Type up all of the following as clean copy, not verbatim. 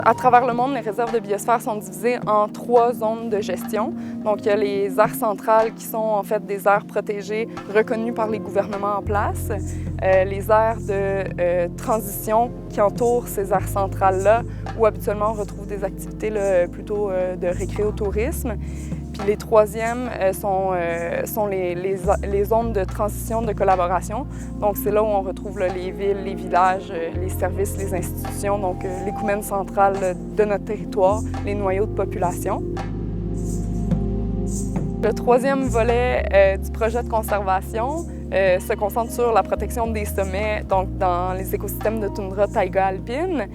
À travers le monde, les réserves de biosphère sont divisées en 3 zones de gestion. Donc, il y a les aires centrales qui sont en fait des aires protégées reconnues par les gouvernements en place, les aires de transition qui entourent ces aires centrales-là, où habituellement on retrouve des activités là, plutôt de récréotourisme. Puis les troisièmes sont les zones de transition de collaboration. Donc, c'est là où on retrouve là, les villes, les villages, les services, les institutions, donc l'écoumène centrale de notre territoire, les noyaux de population. Le troisième volet du projet de conservation se concentre sur la protection des sommets, donc dans les écosystèmes de toundra taïga alpine,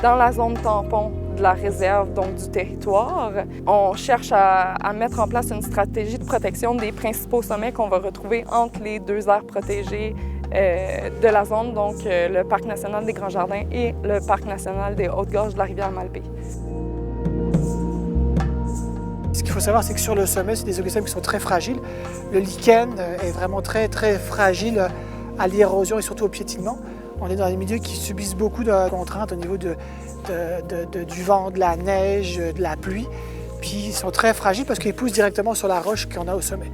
dans la zone tampon de la réserve, donc du territoire. On cherche à mettre en place une stratégie de protection des principaux sommets qu'on va retrouver entre les 2 aires protégées de la zone, donc le Parc national des Grands Jardins et le Parc national des Hautes-Gorges de la rivière Malbaie. Ce qu'il faut savoir, c'est que sur le sommet, c'est des écosystèmes qui sont très fragiles. Le lichen est vraiment très fragile à l'érosion et surtout au piétinement. On est dans des milieux qui subissent beaucoup de contraintes au niveau du vent, de la neige, de la pluie. Puis ils sont très fragiles parce qu'ils poussent directement sur la roche qu'on a au sommet.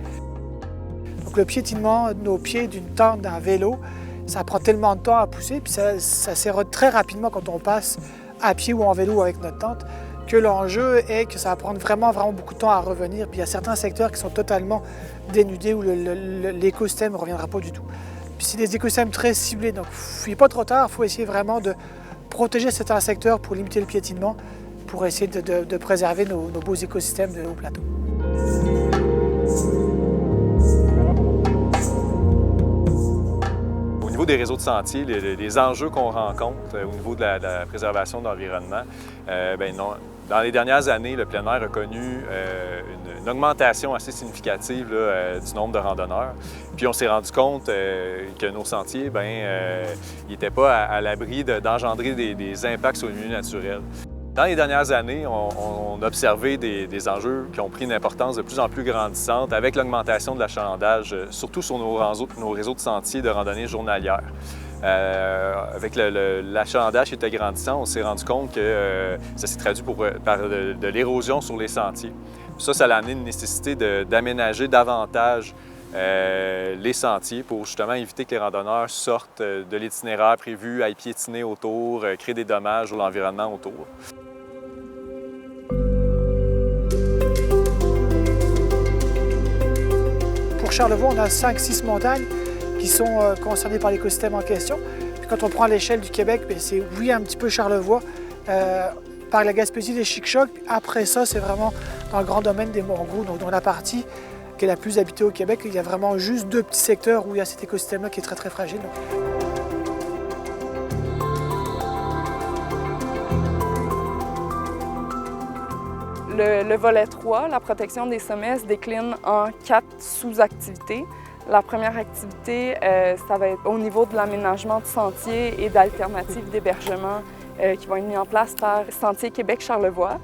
Donc le piétinement de nos pieds, d'une tente, d'un vélo, ça prend tellement de temps à pousser, puis ça s'érode très rapidement quand on passe à pied ou en vélo ou avec notre tente, que l'enjeu est que ça va prendre vraiment beaucoup de temps à revenir. Puis il y a certains secteurs qui sont totalement dénudés où l'écosystème ne reviendra pas du tout. Puis c'est des écosystèmes très ciblés, donc il n'est pas trop tard, il faut essayer vraiment de protéger certains secteurs pour limiter le piétinement, pour essayer de préserver nos beaux écosystèmes de haut plateau. Au niveau des réseaux de sentiers, les enjeux qu'on rencontre au niveau de la préservation de l'environnement, dans les dernières années, le plein air a connu une augmentation assez significative là, du nombre de randonneurs. Puis on s'est rendu compte que nos sentiers, ils n'étaient pas à l'abri d'engendrer des impacts sur le milieu naturel. Dans les dernières années, on a observé des enjeux qui ont pris une importance de plus en plus grandissante avec l'augmentation de l'achalandage, surtout sur nos réseaux de sentiers de randonnée journalière. Avec l'achalandage qui était grandissant, on s'est rendu compte que ça s'est traduit par de l'érosion sur les sentiers. Ça a amené une nécessité d'aménager davantage les sentiers pour justement éviter que les randonneurs sortent de l'itinéraire prévu, aillent piétiner autour, créer des dommages à l'environnement autour. Pour Charlevoix, on a 5-6 montagnes qui sont concernées par l'écosystème en question. Puis quand on prend l'échelle du Québec, c'est oui un petit peu Charlevoix, par la Gaspésie, les Chic-Chocs. Après ça, c'est vraiment dans le grand domaine des Monts-Roux, donc dans la partie qui est la plus habitée au Québec. Il y a vraiment juste 2 petits secteurs où il y a cet écosystème-là qui est très fragile. Le volet 3, la protection des sommets, se décline en 4 sous-activités. La première activité, ça va être au niveau de l'aménagement de sentiers et d'alternatives d'hébergement qui vont être mis en place par Sentiers Québec-Charlevoix.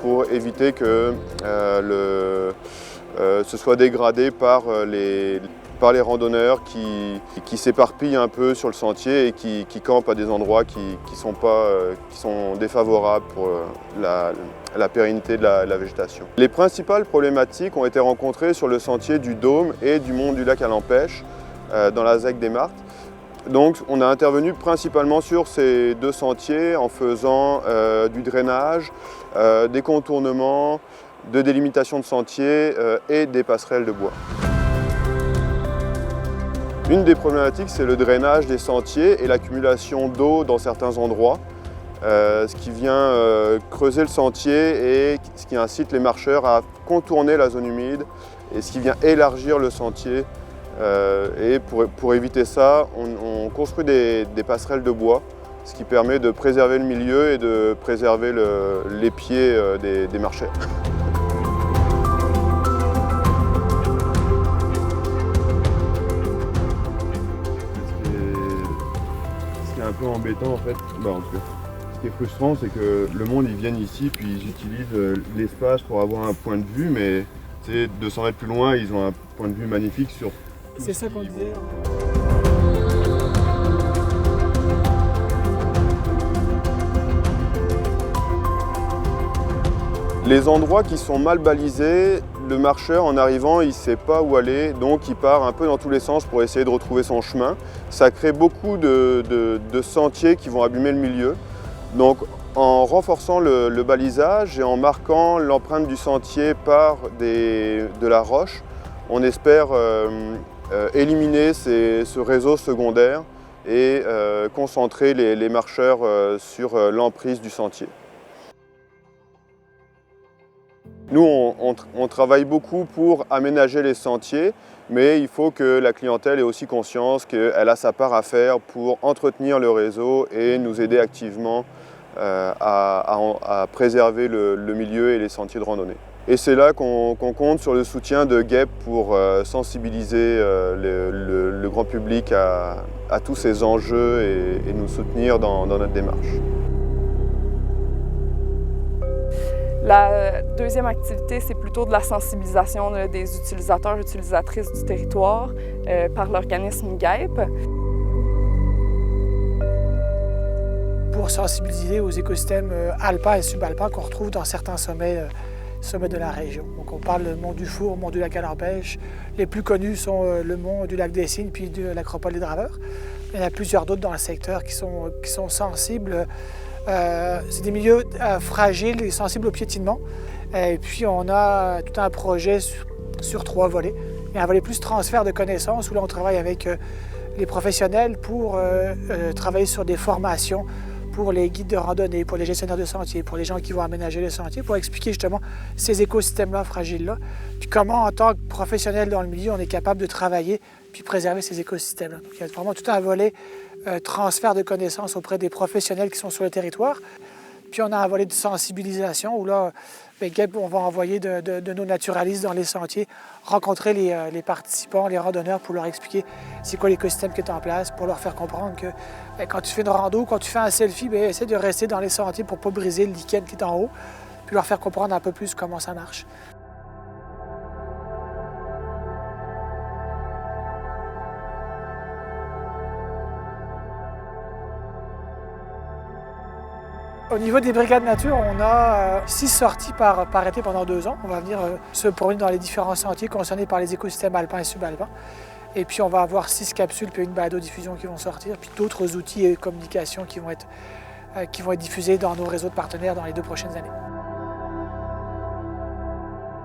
Pour éviter que ce soit dégradé par les randonneurs qui s'éparpillent un peu sur le sentier et qui campent à des endroits qui sont défavorables pour la pérennité de la végétation. Les principales problématiques ont été rencontrées sur le sentier du Dôme et du mont du Lac à l'Empêche, dans la ZEC des Martres. Donc on a intervenu principalement sur ces 2 sentiers en faisant du drainage, des contournements, de délimitation de sentiers et des passerelles de bois. Une des problématiques, c'est le drainage des sentiers et l'accumulation d'eau dans certains endroits, ce qui vient creuser le sentier et ce qui incite les marcheurs à contourner la zone humide et ce qui vient élargir le sentier. Et pour éviter ça, on construit des passerelles de bois, ce qui permet de préserver le milieu et de préserver les pieds des marcheurs. Ce qui est un peu embêtant en fait, en tout cas, ce qui est frustrant, c'est que le monde ils viennent ici puis ils utilisent l'espace pour avoir un point de vue, mais 200 mètres plus loin, ils ont un point de vue magnifique sur. C'est ça qu'on disait. Les endroits qui sont mal balisés, le marcheur en arrivant, il ne sait pas où aller, donc il part un peu dans tous les sens pour essayer de retrouver son chemin. Ça crée beaucoup de sentiers qui vont abîmer le milieu. Donc en renforçant le balisage et en marquant l'empreinte du sentier par de la roche, on espère éliminer ce réseau secondaire et concentrer les marcheurs sur l'emprise du sentier. Nous, on travaille beaucoup pour aménager les sentiers, mais il faut que la clientèle ait aussi conscience qu'elle a sa part à faire pour entretenir le réseau et nous aider activement à préserver le milieu et les sentiers de randonnée. Et c'est là qu'on compte sur le soutien de GEP pour sensibiliser le grand public à tous ces enjeux et nous soutenir dans notre démarche. La deuxième activité, c'est plutôt de la sensibilisation des utilisateurs et utilisatrices du territoire par l'organisme GEP. Pour sensibiliser aux écosystèmes alpins et subalpins qu'on retrouve dans certains sommets de la région. Donc on parle du mont du Four, mont du lac à l'Empêche. Les plus connus sont le mont du lac des Cygnes puis de l'acropole des Draveurs. Il y en a plusieurs d'autres dans le secteur qui sont sensibles. C'est des milieux fragiles et sensibles au piétinement. Et puis on a tout un projet sur 3 volets. Il y a un volet plus transfert de connaissances où là on travaille avec les professionnels pour travailler sur des formations pour les guides de randonnée, pour les gestionnaires de sentiers, pour les gens qui vont aménager les sentiers, pour expliquer justement ces écosystèmes-là fragiles-là, puis comment en tant que professionnel dans le milieu on est capable de travailler puis préserver ces écosystèmes-là. Donc il y a vraiment tout un volet transfert de connaissances auprès des professionnels qui sont sur le territoire. Puis on a un volet de sensibilisation où là, on va envoyer de nos naturalistes dans les sentiers, rencontrer les participants, les randonneurs pour leur expliquer c'est quoi l'écosystème qui est en place, pour leur faire comprendre que quand tu fais une rando, quand tu fais un selfie, essaie de rester dans les sentiers pour ne pas briser le lichen qui est en haut, puis leur faire comprendre un peu plus comment ça marche. Au niveau des brigades nature, on a 6 sorties par été pendant 2 ans. On va venir se promener dans les différents sentiers concernés par les écosystèmes alpins et subalpins. Et puis on va avoir 6 capsules puis une balado-diffusion qui vont sortir, puis d'autres outils et communications qui vont être diffusés dans nos réseaux de partenaires dans les 2 prochaines années.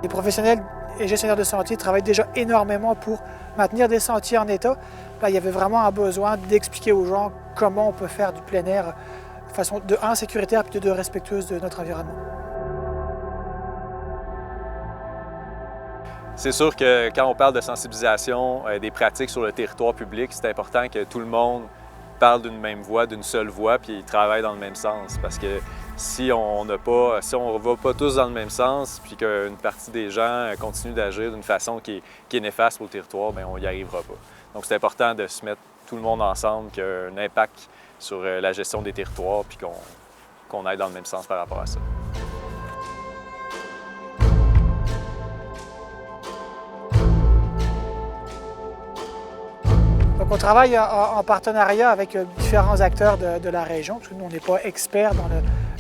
Les professionnels et gestionnaires de sentiers travaillent déjà énormément pour maintenir des sentiers en état. Là, il y avait vraiment un besoin d'expliquer aux gens comment on peut faire du plein air de façon de 1 sécuritaire puis de 2 respectueuse de notre environnement. C'est sûr que quand on parle de sensibilisation des pratiques sur le territoire public, c'est important que tout le monde parle d'une même voix, d'une seule voix, puis travaille dans le même sens. Parce que si on ne va pas tous dans le même sens, puis qu'une partie des gens continue d'agir d'une façon qui est néfaste pour le territoire, bien, on n'y arrivera pas. Donc c'est important de se mettre tout le monde ensemble, qu'il y a un impact sur la gestion des territoires, puis qu'on aille dans le même sens par rapport à ça. Donc on travaille en partenariat avec différents acteurs de la région, parce que nous on n'est pas experts dans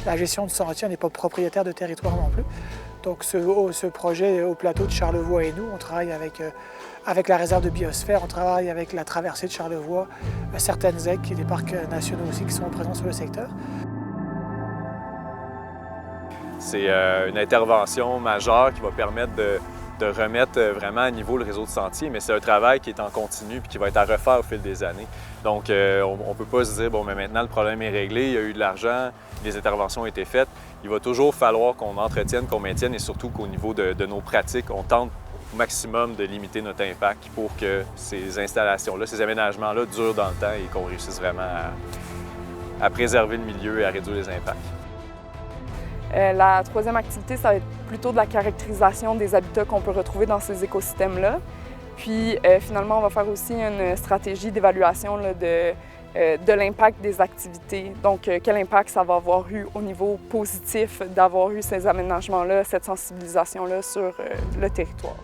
la gestion de sentiers, on n'est pas propriétaire de territoire non plus. Donc ce projet au plateau de Charlevoix et nous, on travaille avec la réserve de biosphère, on travaille avec la traversée de Charlevoix, certaines ZEC et des parcs nationaux aussi qui sont présents sur le secteur. C'est une intervention majeure qui va permettre de remettre vraiment à niveau le réseau de sentiers, mais c'est un travail qui est en continu et qui va être à refaire au fil des années. Donc on ne peut pas se dire, bon, mais maintenant le problème est réglé, il y a eu de l'argent, les interventions ont été faites. Il va toujours falloir qu'on entretienne, qu'on maintienne et surtout qu'au niveau de nos pratiques, on tente au maximum de limiter notre impact pour que ces installations-là, ces aménagements-là durent dans le temps et qu'on réussisse vraiment à préserver le milieu et à réduire les impacts. La troisième activité, ça va être plutôt de la caractérisation des habitats qu'on peut retrouver dans ces écosystèmes-là. Puis finalement, on va faire aussi une stratégie d'évaluation de l'impact des activités. Donc, quel impact ça va avoir eu au niveau positif d'avoir eu ces aménagements-là, cette sensibilisation-là sur le territoire.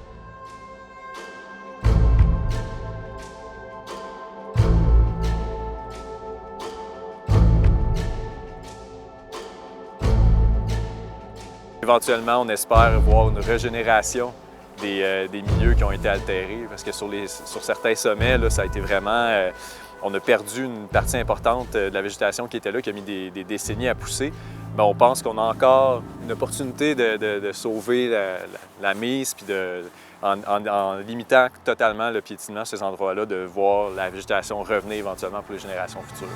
Éventuellement, on espère voir une régénération des milieux qui ont été altérés, parce que sur certains sommets, là, ça a été vraiment... on a perdu une partie importante de la végétation qui était là, qui a mis des décennies à pousser. Mais on pense qu'on a encore une opportunité de sauver la mise, puis en limitant totalement le piétinement sur ces endroits-là, de voir la végétation revenir éventuellement pour les générations futures.